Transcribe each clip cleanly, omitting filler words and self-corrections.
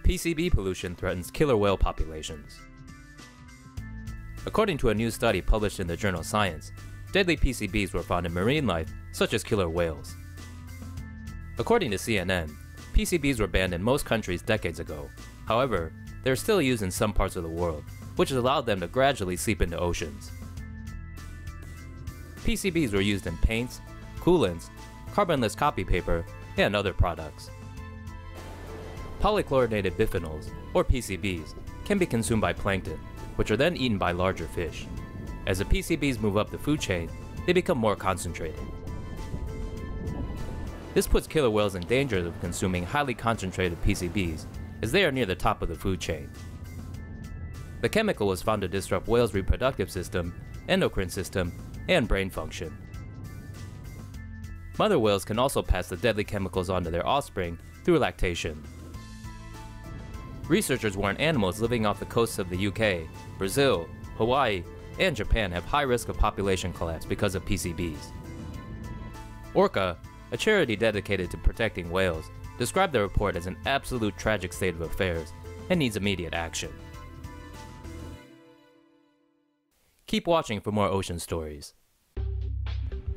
PCB pollution threatens killer whale populations. According to a new study published in the journal Science, deadly PCBs were found in marine life, such as killer whales. According to CNN, PCBs were banned in most countries decades ago. However, they are still used in some parts of the world, which has allowed them to gradually seep into oceans. PCBs were used in paints, coolants, carbonless copy paper, and other products. Polychlorinated biphenyls, or PCBs, can be consumed by plankton, which are then eaten by larger fish. As the PCBs move up the food chain, they become more concentrated. This puts killer whales in danger of consuming highly concentrated PCBs, as they are near the top of the food chain. The chemical was found to disrupt whales' reproductive system, endocrine system, and brain function. Mother whales can also pass the deadly chemicals on to their offspring through lactation. Researchers warn animals living off the coasts of the UK, Brazil, Hawaii, and Japan have high risk of population collapse because of PCBs. Orca, a charity dedicated to protecting whales, described the report as an absolute tragic state of affairs and needs immediate action. Keep watching for more ocean stories.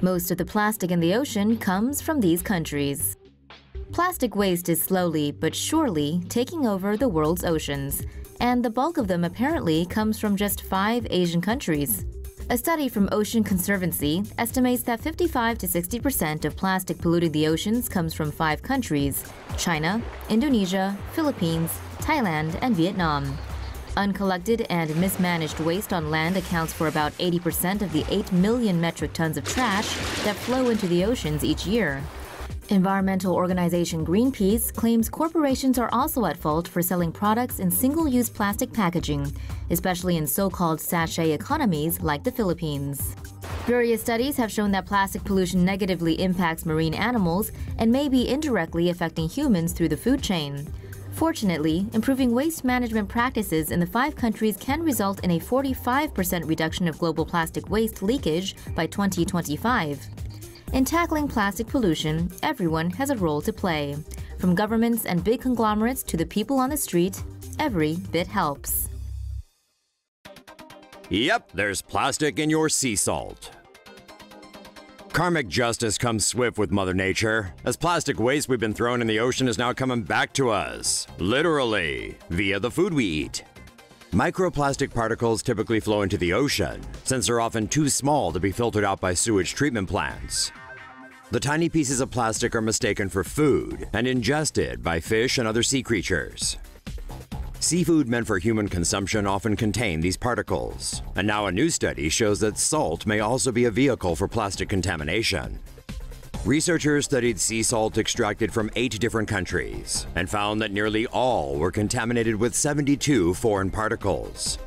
Most of the plastic in the ocean comes from these countries. Plastic waste is slowly but surely taking over the world's oceans, and the bulk of them apparently comes from just 5 Asian countries. A study from Ocean Conservancy estimates that 55 to 60% of plastic polluting the oceans comes from 5 countries: China, Indonesia, Philippines, Thailand, and Vietnam. Uncollected and mismanaged waste on land accounts for about 80% of the 8 million metric tons of trash that flow into the oceans each year. Environmental organization Greenpeace claims corporations are also at fault for selling products in single-use plastic packaging, especially in so-called sachet economies like the Philippines. Various studies have shown that plastic pollution negatively impacts marine animals and may be indirectly affecting humans through the food chain. Fortunately, improving waste management practices in the 5 countries can result in a 45% reduction of global plastic waste leakage by 2025. In tackling plastic pollution, everyone has a role to play. From governments and big conglomerates to the people on the street, every bit helps. Yep, there's plastic in your sea salt. Karmic justice comes swift with Mother Nature, as plastic waste we've been throwing in the ocean is now coming back to us, literally, via the food we eat. Microplastic particles typically flow into the ocean, since they're often too small to be filtered out by sewage treatment plants. The tiny pieces of plastic are mistaken for food and ingested by fish and other sea creatures. Seafood meant for human consumption often contain these particles, and now a new study shows that salt may also be a vehicle for plastic contamination. Researchers studied sea salt extracted from 8 different countries and found that nearly all were contaminated with 72 foreign particles.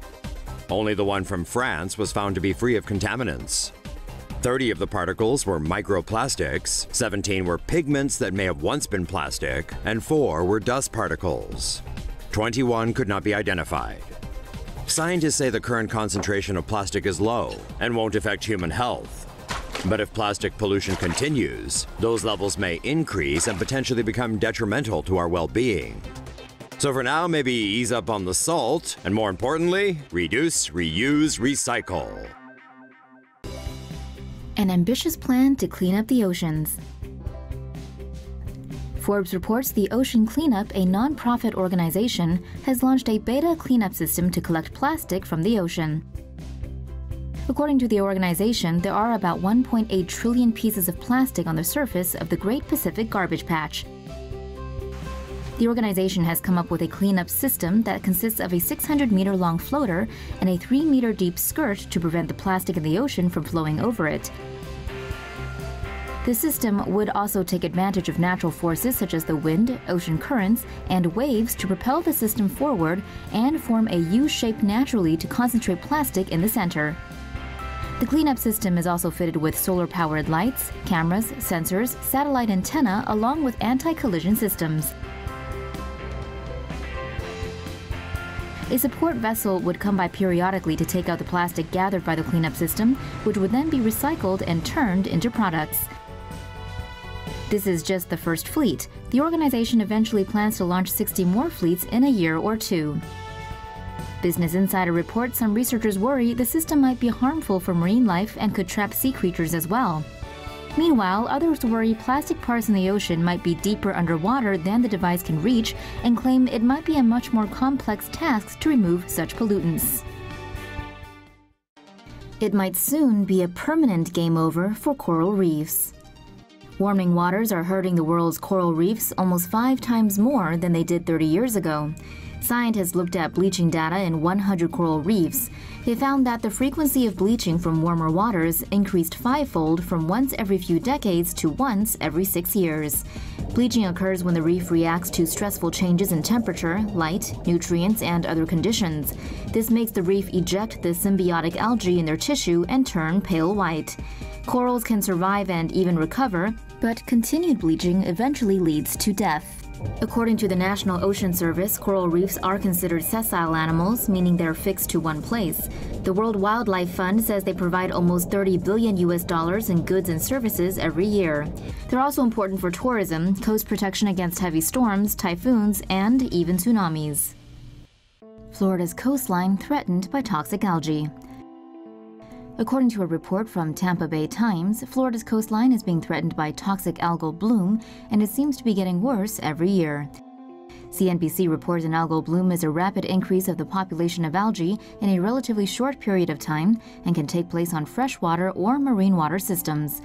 Only the one from France was found to be free of contaminants. 30 of the particles were microplastics, 17 were pigments that may have once been plastic, and 4 were dust particles. 21 could not be identified. Scientists say the current concentration of plastic is low and won't affect human health. But if plastic pollution continues, those levels may increase and potentially become detrimental to our well-being. So for now, maybe ease up on the salt, and more importantly, reduce, reuse, recycle. An ambitious plan to clean up the oceans. Forbes reports the Ocean Cleanup, a non-profit organization, has launched a beta cleanup system to collect plastic from the ocean. According to the organization, there are about 1.8 trillion pieces of plastic on the surface of the Great Pacific Garbage Patch. The organization has come up with a cleanup system that consists of a 600-meter-long floater and a 3-meter-deep skirt to prevent the plastic in the ocean from flowing over it. The system would also take advantage of natural forces such as the wind, ocean currents, and waves to propel the system forward and form a U-shape naturally to concentrate plastic in the center. The cleanup system is also fitted with solar-powered lights, cameras, sensors, satellite antenna, along with anti-collision systems. A support vessel would come by periodically to take out the plastic gathered by the cleanup system, which would then be recycled and turned into products. This is just the first fleet. The organization eventually plans to launch 60 more fleets in a year or two. Business Insider reports some researchers worry the system might be harmful for marine life and could trap sea creatures as well. Meanwhile, others worry plastic parts in the ocean might be deeper underwater than the device can reach and claim it might be a much more complex task to remove such pollutants. It might soon be a permanent game over for coral reefs. Warming waters are hurting the world's coral reefs almost 5 times more than they did 30 years ago. Scientists looked at bleaching data in 100 coral reefs. They found that the frequency of bleaching from warmer waters increased 5-fold from once every few decades to once every 6 years. Bleaching occurs when the reef reacts to stressful changes in temperature, light, nutrients, and other conditions. This makes the reef eject the symbiotic algae in their tissue and turn pale white. Corals can survive and even recover, but continued bleaching eventually leads to death. According to the National Ocean Service, coral reefs are considered sessile animals, meaning they're fixed to one place. The World Wildlife Fund says they provide almost $30 billion in goods and services every year. They're also important for tourism, coast protection against heavy storms, typhoons, and even tsunamis. Florida's coastline threatened by toxic algae. According to a report from Tampa Bay Times, Florida's coastline is being threatened by toxic algal bloom, and it seems to be getting worse every year. CNBC reports an algal bloom is a rapid increase of the population of algae in a relatively short period of time and can take place on freshwater or marine water systems.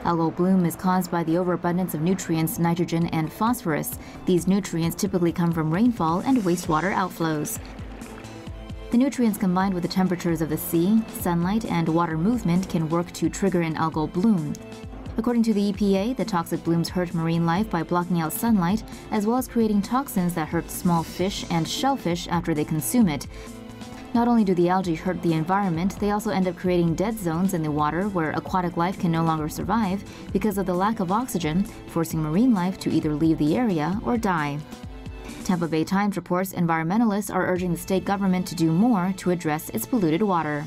Algal bloom is caused by the overabundance of nutrients, nitrogen, and phosphorus. These nutrients typically come from rainfall and wastewater outflows. The nutrients combined with the temperatures of the sea, sunlight, and water movement can work to trigger an algal bloom. According to the EPA, the toxic blooms hurt marine life by blocking out sunlight, as well as creating toxins that hurt small fish and shellfish after they consume it. Not only do the algae hurt the environment, they also end up creating dead zones in the water where aquatic life can no longer survive because of the lack of oxygen, forcing marine life to either leave the area or die. Tampa Bay Times reports environmentalists are urging the state government to do more to address its polluted water.